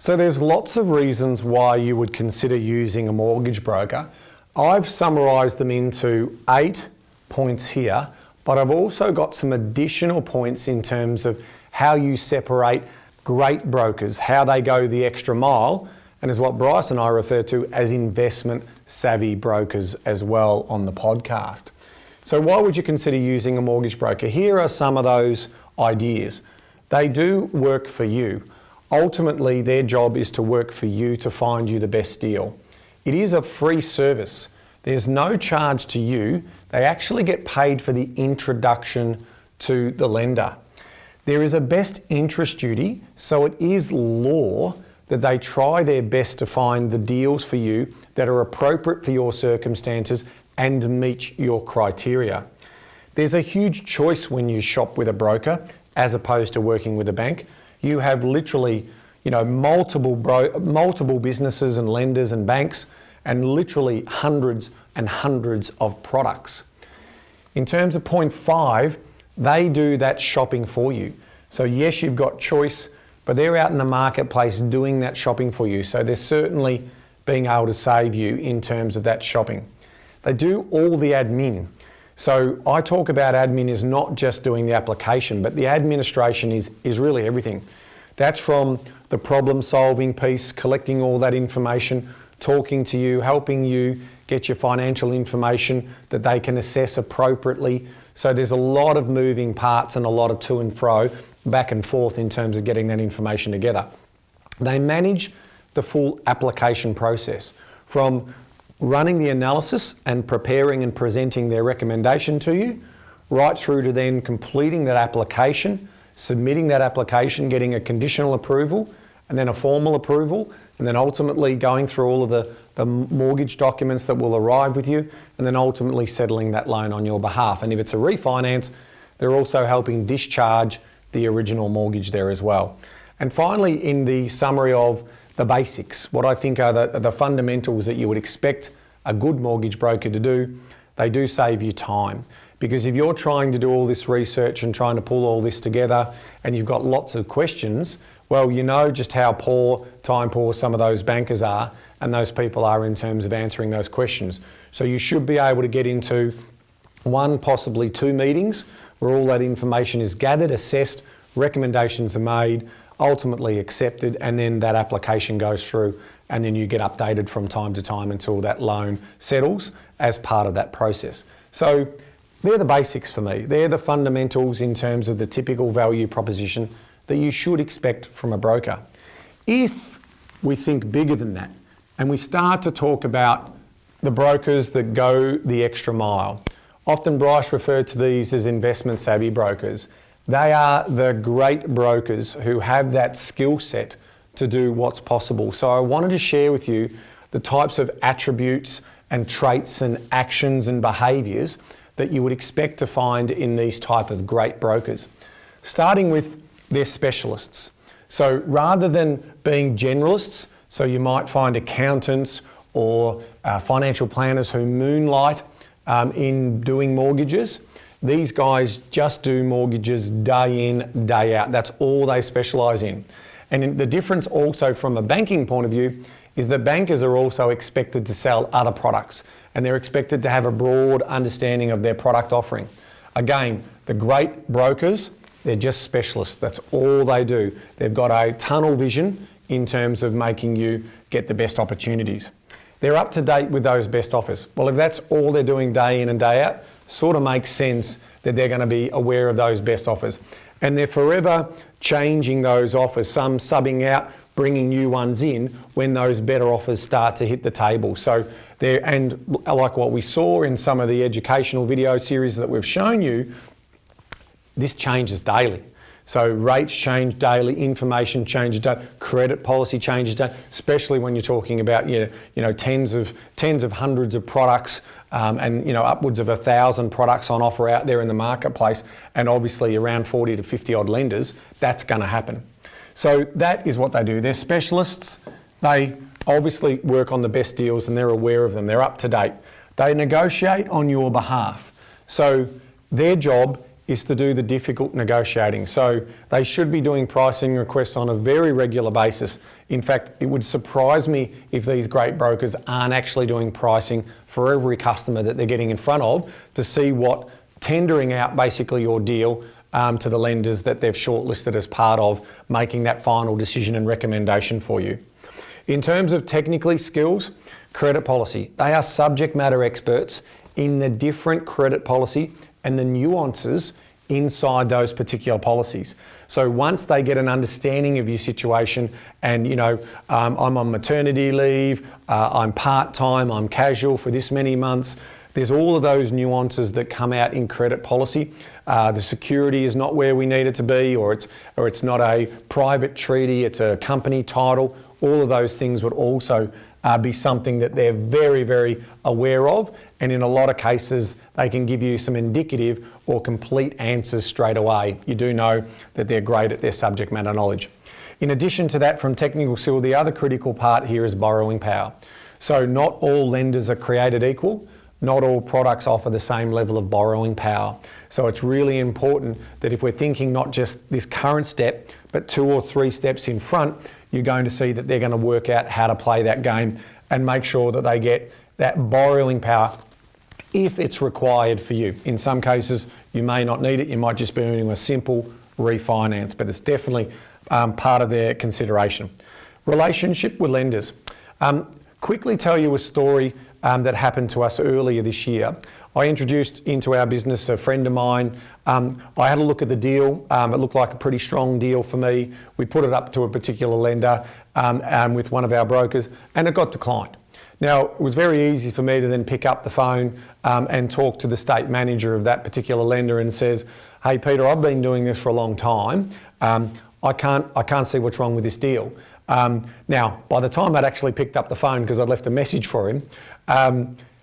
So there's lots of reasons why you would consider using a mortgage broker. I've summarised them into 8 points here, but I've also got some additional points in terms of how you separate great brokers, how they go the extra mile, and is what Bryce and I refer to as investment savvy brokers as well on the podcast. So why would you consider using a mortgage broker? Here are some of those ideas. They do work for you. Ultimately, their job is to work for you to find you the best deal. It is a free service. There's no charge to you. They actually get paid for the introduction to the lender. There is a best interest duty, so it is law that they try their best to find the deals for you that are appropriate for your circumstances and meet your criteria. There's a huge choice when you shop with a broker as opposed to working with a bank. You have literally, multiple businesses and lenders and banks, and literally hundreds and hundreds of products. In terms of point 5, they do that shopping for you. So yes, you've got choice, but they're out in the marketplace doing that shopping for you. So they're certainly being able to save you in terms of that shopping. They do all the admin. So I talk about admin is not just doing the application, but the administration is really everything. That's from the problem solving piece, collecting all that information, talking to you, helping you get your financial information that they can assess appropriately. So there's a lot of moving parts and a lot of to and fro, back and forth in terms of getting that information together. They manage the full application process from running the analysis and preparing and presenting their recommendation to you, right through to then completing that application, submitting that application, getting a conditional approval, and then a formal approval, and then ultimately going through all of the mortgage documents that will arrive with you, and then ultimately settling that loan on your behalf. And if it's a refinance, they're also helping discharge the original mortgage there as well. And finally, in the summary of the basics, what I think are the fundamentals that you would expect a good mortgage broker to do, they do save you time. Because if you're trying to do all this research and trying to pull all this together and you've got lots of questions, well, you know just how time poor some of those bankers are and those people are in terms of answering those questions. So you should be able to get into 1, possibly 2 meetings where all that information is gathered, assessed, recommendations are made, ultimately accepted, and then that application goes through, and then you get updated from time to time until that loan settles as part of that process. So they're the basics for me. They're the fundamentals in terms of the typical value proposition that you should expect from a broker. If we think bigger than that and we start to talk about the brokers that go the extra mile, often Bryce referred to these as investment savvy brokers. They are the great brokers who have that skill set to do what's possible. So I wanted to share with you the types of attributes and traits and actions and behaviours that you would expect to find in these type of great brokers. Starting with their specialists. So rather than being generalists, so you might find accountants or financial planners who moonlight in doing mortgages, these guys just do mortgages day in, day out. That's all they specialise in. And the difference also from a banking point of view is that bankers are also expected to sell other products and they're expected to have a broad understanding of their product offering. Again, the great brokers, they're just specialists. That's all they do. They've got a tunnel vision in terms of making you get the best opportunities. They're up to date with those best offers. Well, if that's all they're doing day in and day out, sort of makes sense that they're going to be aware of those best offers. And they're forever changing those offers, some subbing out, bringing new ones in when those better offers start to hit the table. So and like what we saw in some of the educational video series that we've shown you, this changes daily. So rates change daily, information changes daily, credit policy changes daily, especially when you're talking about tens of hundreds of products and upwards of 1,000 products on offer out there in the marketplace, and obviously around 40 to 50 odd lenders. That's going to happen. So that is what they do. They're specialists. They obviously work on the best deals and they're aware of them. They're up to date. They negotiate on your behalf. So their job is to do the difficult negotiating. So they should be doing pricing requests on a very regular basis. In fact, it would surprise me if these great brokers aren't actually doing pricing for every customer that they're getting in front of to see what tendering out basically your deal to the lenders that they've shortlisted as part of making that final decision and recommendation for you. In terms of technically skills, credit policy, they are subject matter experts in the different credit policy and the nuances inside those particular policies. So once they get an understanding of your situation and, I'm on maternity leave, I'm part-time, I'm casual for this many months, there's all of those nuances that come out in credit policy. The security is not where we need it to be, or it's not a private treaty, it's a company title. All of those things would also be something that they're very, very aware of. And in a lot of cases, they can give you some indicative or complete answers straight away. You do know that they're great at their subject matter knowledge. In addition to that, from technical skill, the other critical part here is borrowing power. So not all lenders are created equal. Not all products offer the same level of borrowing power. So it's really important that if we're thinking not just this current step, but 2 or 3 steps in front, you're going to see that they're going to work out how to play that game and make sure that they get that borrowing power if it's required for you. In some cases, you may not need it. You might just be doing a simple refinance, but it's definitely part of their consideration. Relationship with lenders. Quickly tell you a story that happened to us earlier this year. I introduced into our business a friend of mine. I had a look at the deal. It looked like a pretty strong deal for me. We put it up to a particular lender with one of our brokers, and it got declined. Now, it was very easy for me to then pick up the phone and talk to the state manager of that particular lender and says, "Hey, Peter, I've been doing this for a long time. I can't see what's wrong with this deal." Now, by the time I'd actually picked up the phone, because I'd left a message for him,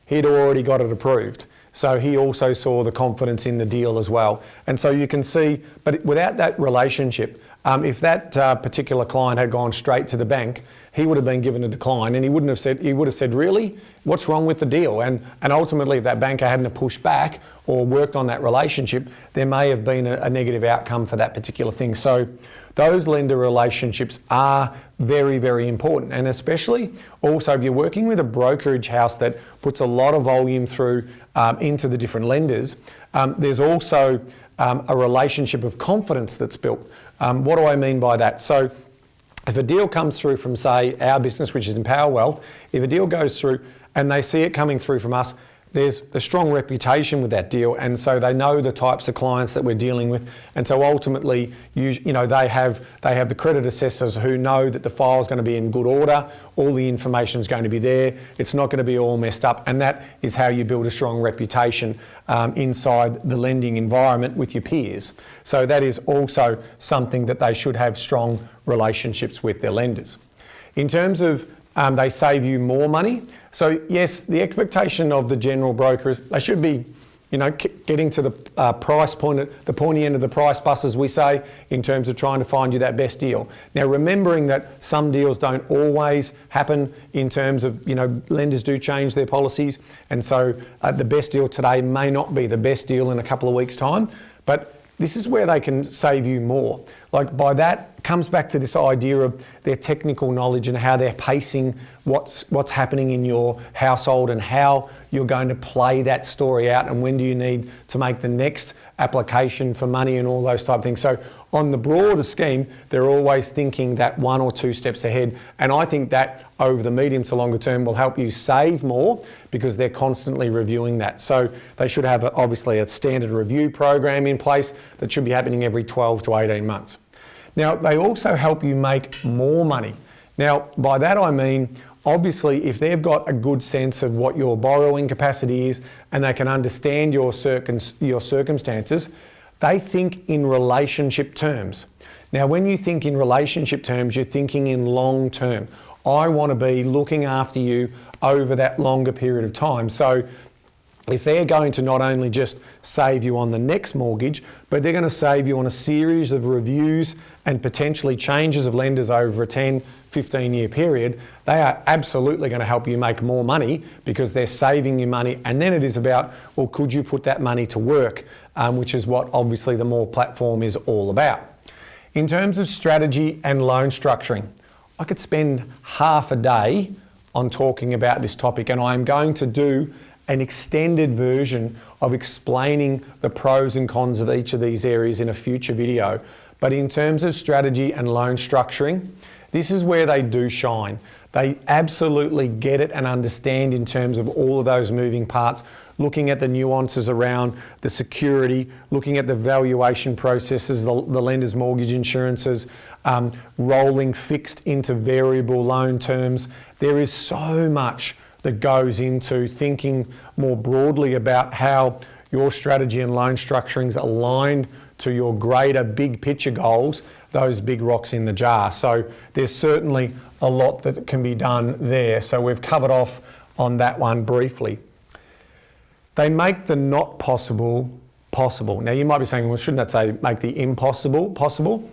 he'd already got it approved. So he also saw the confidence in the deal as well. And so you can see, but without that relationship, if that particular client had gone straight to the bank, he would have been given a decline, and he would have said, "Really? What's wrong with the deal?" And ultimately, if that banker hadn't pushed back or worked on that relationship, there may have been a negative outcome for that particular thing. So those lender relationships are very, very important. And especially also if you're working with a brokerage house that puts a lot of volume through into the different lenders, there's also a relationship of confidence that's built. What do I mean by that? So if a deal comes through from, say, our business, which is Empower Wealth, if a deal goes through and they see it coming through from us, there's a strong reputation with that deal, and so they know the types of clients that we're dealing with, and so ultimately, they have the credit assessors who know that the file is going to be in good order, all the information is going to be there, it's not going to be all messed up, and that is how you build a strong reputation inside the lending environment with your peers. So that is also something that they should have strong relationships with their lenders. In terms of they save you more money. So yes, the expectation of the general broker is they should be, getting to the price point, the pointy end of the price bus, as we say, in terms of trying to find you that best deal. Now, remembering that some deals don't always happen in terms of, lenders do change their policies, and so the best deal today may not be the best deal in a couple of weeks' time, but this is where they can save you more. Like by that comes back to this idea of their technical knowledge and how they're pacing what's happening in your household and how you're going to play that story out and when do you need to make the next application for money and all those type of things. So on the broader scheme, they're always thinking that 1 or 2 steps ahead. And I think that over the medium to longer term will help you save more because they're constantly reviewing that. So they should have obviously a standard review program in place that should be happening every 12 to 18 months. Now, they also help you make more money. Now, by that I mean, obviously, if they've got a good sense of what your borrowing capacity is and they can understand your circumstances, they think in relationship terms. Now, when you think in relationship terms, you're thinking in long term. I want to be looking after you over that longer period of time. So if they're going to not only just save you on the next mortgage, but they're going to save you on a series of reviews and potentially changes of lenders over a 10, 15-year period, they are absolutely going to help you make more money because they're saving you money. And then it is about, well, could you put that money to work, which is what obviously the Moorr platform is all about. In terms of strategy and loan structuring, I could spend half a day on talking about this topic, and I'm going to do an extended version of explaining the pros and cons of each of these areas in a future video. But in terms of strategy and loan structuring, this is where they do shine. They absolutely get it and understand in terms of all of those moving parts, looking at the nuances around the security, looking at the valuation processes, the lender's mortgage insurances, rolling fixed into variable loan terms. There is so much that goes into thinking more broadly about how your strategy and loan structuring is aligned to your greater big picture goals, those big rocks in the jar. So there's certainly a lot that can be done there. So we've covered off on that one briefly. They make the not possible possible. Now you might be saying, well, shouldn't that say make the impossible possible?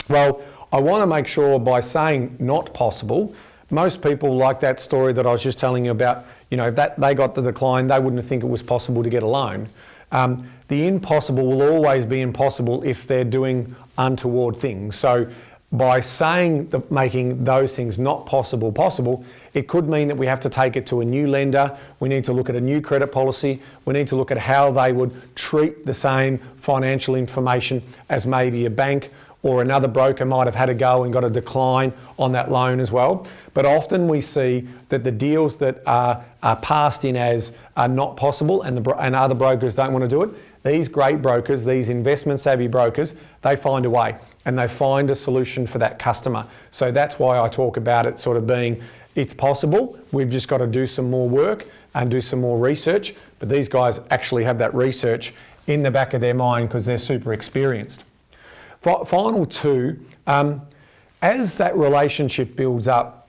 Well, I want to make sure by saying not possible, most people like that story that I was just telling you about, if that they got the decline, they wouldn't think it was possible to get a loan. The impossible will always be impossible if they're doing untoward things. So by making those things not possible, it could mean that we have to take it to a new lender. We need to look at a new credit policy. We need to look at how they would treat the same financial information as maybe a bank or another broker might have had a go and got a decline on that loan as well. But often we see that the deals that are passed in as are not possible and other brokers don't want to do it, these great brokers, these investment savvy brokers, they find a way and they find a solution for that customer. So that's why I talk about it sort of being, it's possible, we've just got to do some more work and do some more research. But these guys actually have that research in the back of their mind because they're super experienced. Final two, as that relationship builds up,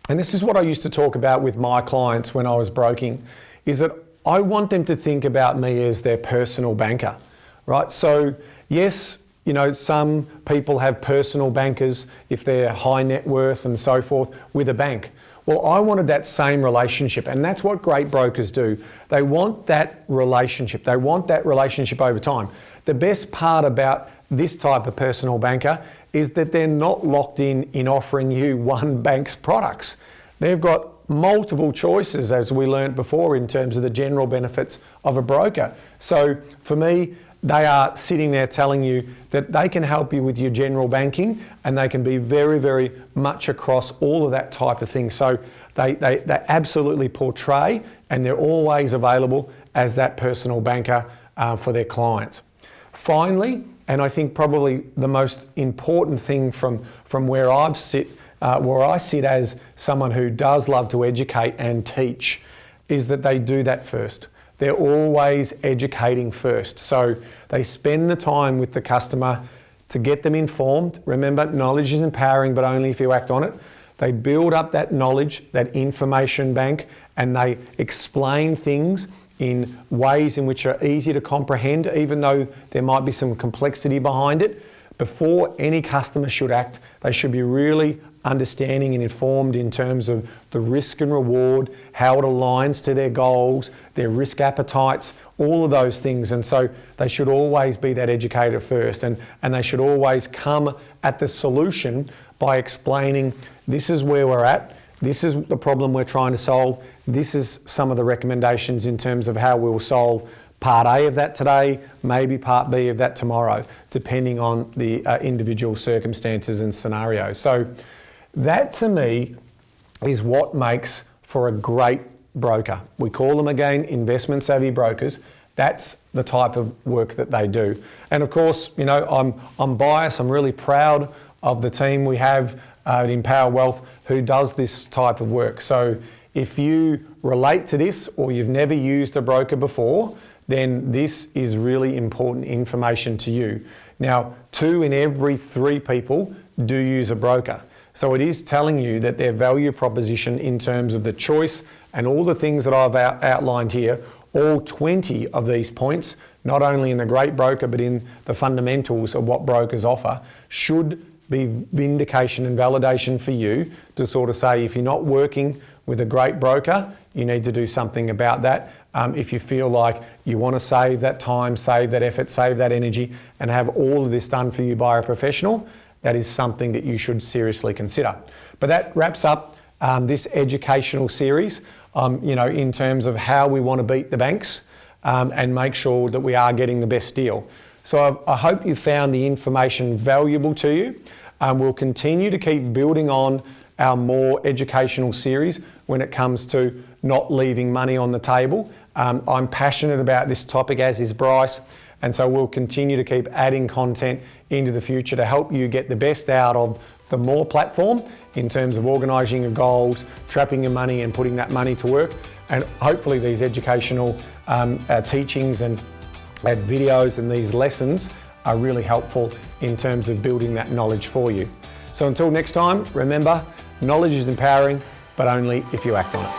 and this is what I used to talk about with my clients when I was broking, is that I want them to think about me as their personal banker, right? So yes, some people have personal bankers if they're high net worth and so forth with a bank. Well, I wanted that same relationship, and that's what great brokers do. They want that relationship. They want that relationship over time. The best part about this type of personal banker is that they're not locked in offering you one bank's products. They've got multiple choices, as we learned before, in terms of the general benefits of a broker. So for me, they are sitting there telling you that they can help you with your general banking, and they can be very, very much across all of that type of thing. So they absolutely portray, and they're always available as that personal banker for their clients. Finally, and I think probably the most important thing from where I sit as someone who does love to educate and teach, is that they do that first. They're always educating first. So they spend the time with the customer to get them informed. Remember, knowledge is empowering, but only if you act on it. They build up that knowledge, that information bank, and they explain things in ways in which are easy to comprehend, even though there might be some complexity behind it. Before any customer should act, they should be really understanding and informed in terms of the risk and reward, how it aligns to their goals, their risk appetites, all of those things. And so they should always be that educator first, and they should always come at the solution by explaining, this is where we're at, this is the problem we're trying to solve, this is some of the recommendations in terms of how we'll solve part A of that today, maybe part B of that tomorrow, depending on the individual circumstances and scenarios. So that to me is what makes for a great broker. We call them again investment savvy brokers. That's the type of work that they do. And of course, I'm biased. I'm really proud of the team we have at Empower Wealth who does this type of work. So if you relate to this or you've never used a broker before, then this is really important information to you. Now, 2 in every 3 people do use a broker. So it is telling you that their value proposition in terms of the choice and all the things that I've outlined here, all 20 of these points, not only in the great broker, but in the fundamentals of what brokers offer, should be vindication and validation for you to sort of say, if you're not working with a great broker, you need to do something about that. If you feel like you want to save that time, save that effort, save that energy, and have all of this done for you by a professional, that is something that you should seriously consider. But that wraps up this educational series, in terms of how we want to beat the banks and make sure that we are getting the best deal. So I hope you found the information valuable to you. We'll continue to keep building on our Moorr educational series when it comes to not leaving money on the table. I'm passionate about this topic, as is Bryce, and so we'll continue to keep adding content into the future to help you get the best out of the Moorr platform in terms of organising your goals, trapping your money and putting that money to work. And hopefully these educational teachings and videos and these lessons are really helpful in terms of building that knowledge for you. So until next time, remember, knowledge is empowering, but only if you act on it.